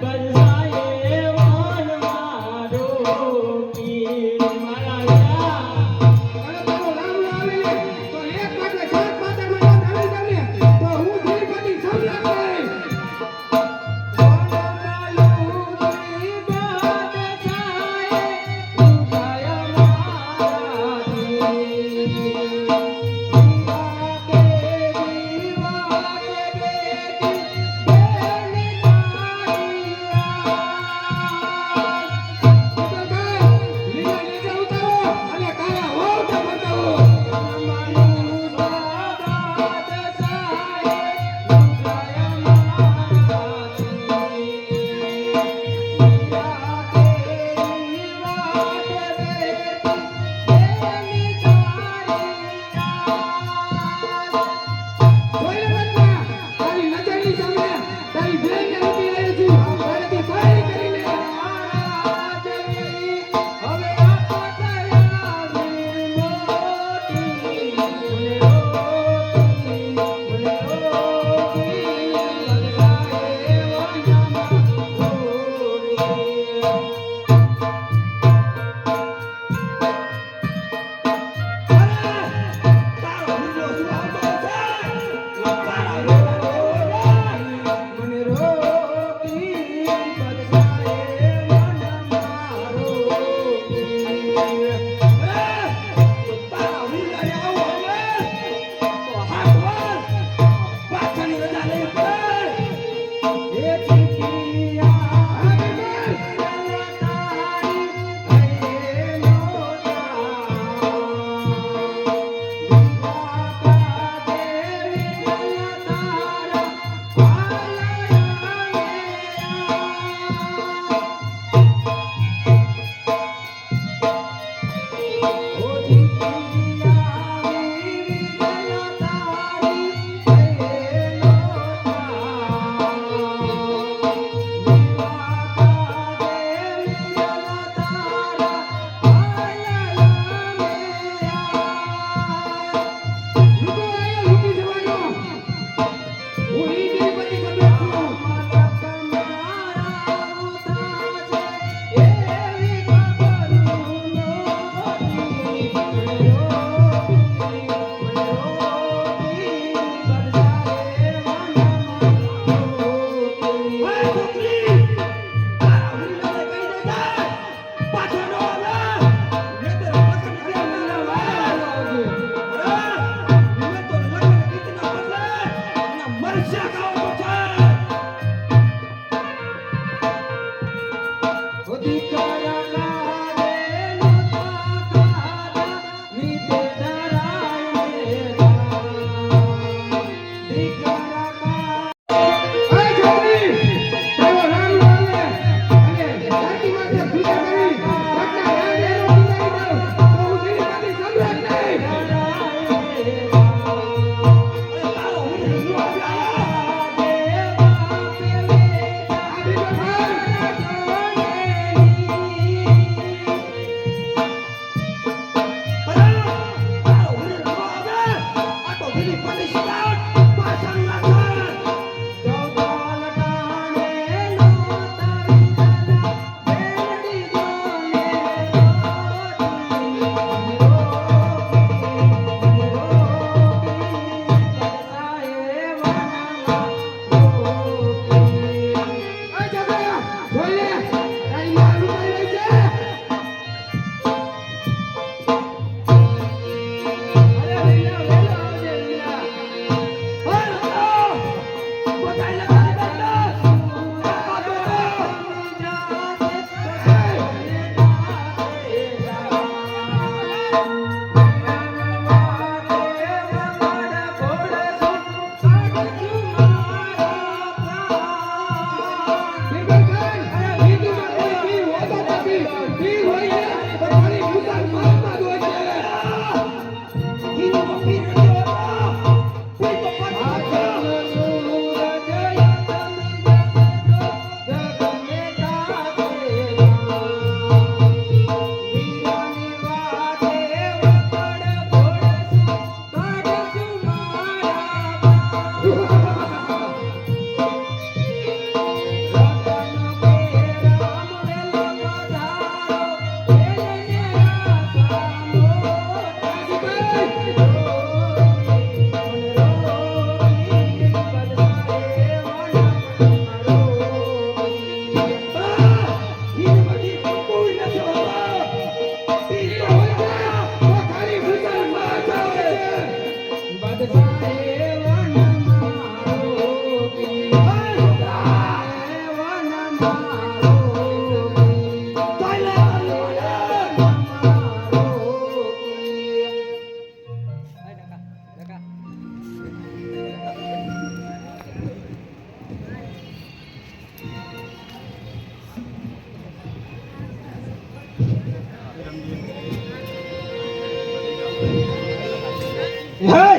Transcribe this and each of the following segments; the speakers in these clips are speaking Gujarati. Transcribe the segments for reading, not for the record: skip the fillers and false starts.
But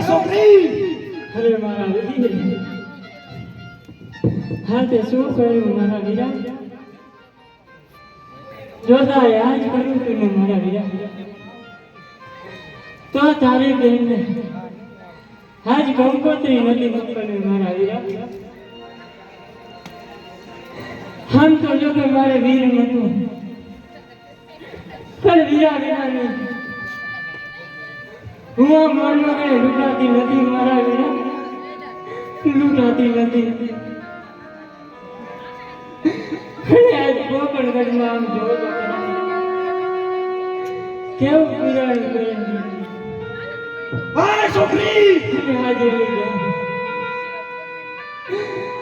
છોકરી અરે મારા વીર હા તે શું કર્યું મારા વીરા જોતા આજ કર્યું તું મારા વીરા તો તારી બહેનને આજ કંકોત્રી નથી મોકલ્યું મારા વીરા આમ તો જો કે મારે વીર નતું પણ વીરા વીરા નહીં હું આ મનમાં કઈ લૂંટાતી નથી મારા વીરા લૂંટાતી નથી અને આજ ગોપણગઢમાં આમ જોયો તો કેવું પુરાણ પ્રેમ આ છોકરી અને આજે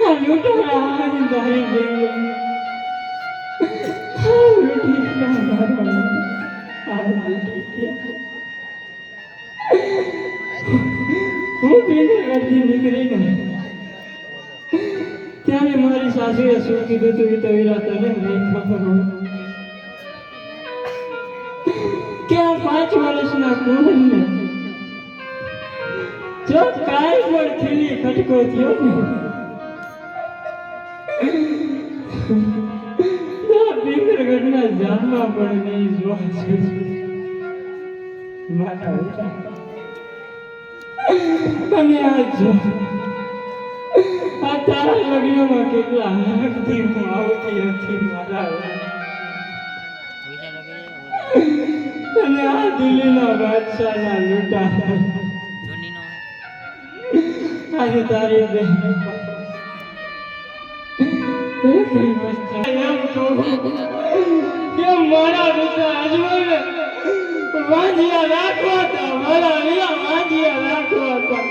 આ લૂંટારા આજ તારી બેન લૂંટી ગયા મારા આ લૂંટી ગયા હું બેને કરતી નીકળી ગઈ ત્યારે મારી સાસુએ શું કીધું તું તો વીરા તને નહીં ખબર હોય કે આ 5 વર્ષના કુંવરને જો કાંઈ પણ ખીલી ખટકો થયો ને ભીંગરગઢના જાનમાં પણ નહીં જોવા છે મારા વિચાર અને આ જો આ તારા લગ્નમાં કેટલા હકથી હું આવતી હતી મારા અને આ દિલ્હીના બાદશાહના લૂંટા આજે તારી બહેન મારા બધા અજવાને વાંજિયા રાખવા હતા મારા વીરા વાંજિયા રાખવા હતા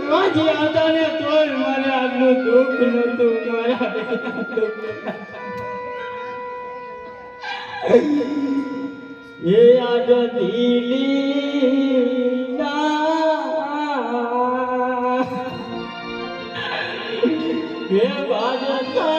વાંજિયા હતા ને તોય મારે આટલું દુઃખ નતું મારા એ આજ દિલી ના હે બાજતા